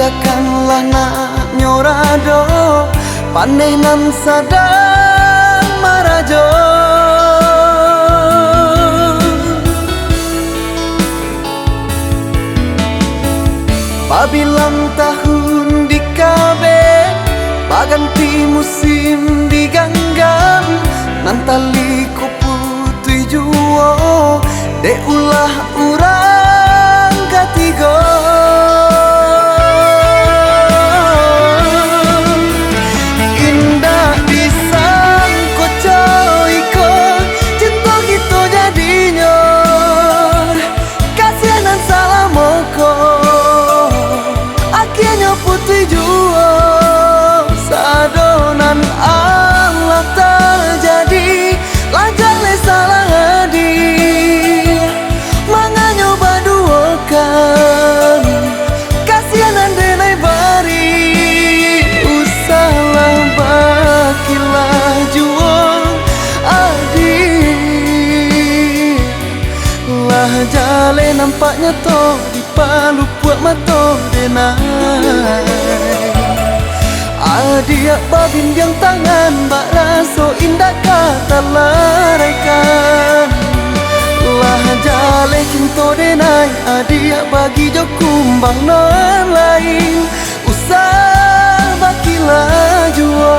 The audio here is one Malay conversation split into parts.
biarkanlah nak nyorado panenan sadang marajo. Pabilang tahun di kabe, baganti musim diganggan, nantali ko putui juo, de ulah urang katigo. Indah disang ko coiko, cinta gitu jadinya, kasihanan salamoko. Akhirnya putih juo, sadonan Allah terjadi, lancar le salah hadir, manganya baduakan, kasihanan denai bari, usahlah bakilah juo, adik, lah jale nampaknya toh di palu buat mato denai. Adia babin yang tangan bak raso indah kata laraikan, lah jale cinta denai. Adia bagi jo kumbang non lain, usah bakilah juo.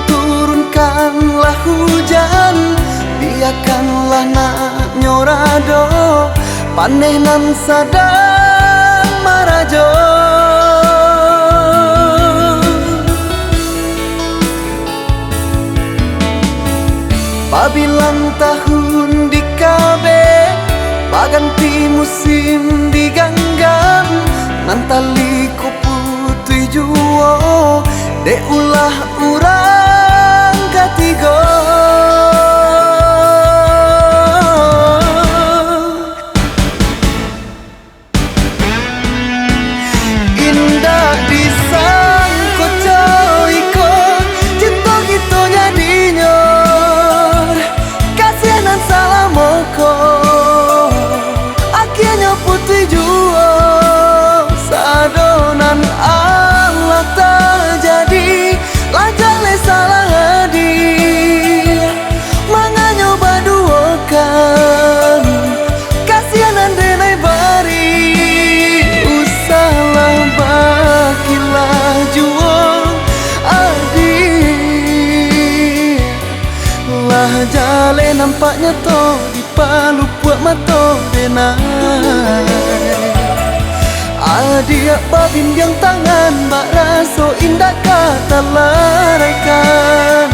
Turunkanlah hujan, biarkanlah nak nyorado panenan sadang marajo. Pabilang tahun di kabe, baganti musim diganggan, nantali ko putui juo, de ulah urang katigo. Indah disang ko coiko, cinta gitu jadinya, kasihanan salamoko. Akhirnya putih juo, sadonan Allah terjadi, lancar le salah hadir, manganya baduakan, kasihanan denai bari, usahlah bakilah juo, adik, lah jale nampaknya toh di palu buat mato denai. Adia babin yang tangan bak raso indah kata laraikan,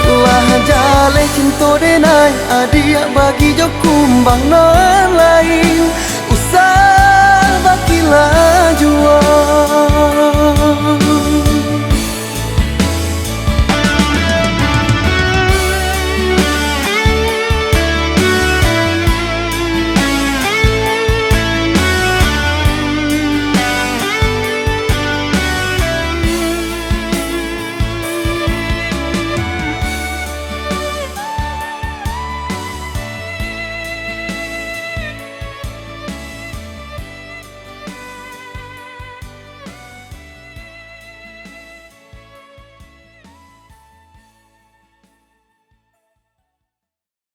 lah jale cinta denai. Adia bagi jo kumbang non lain, usah bakilah juo.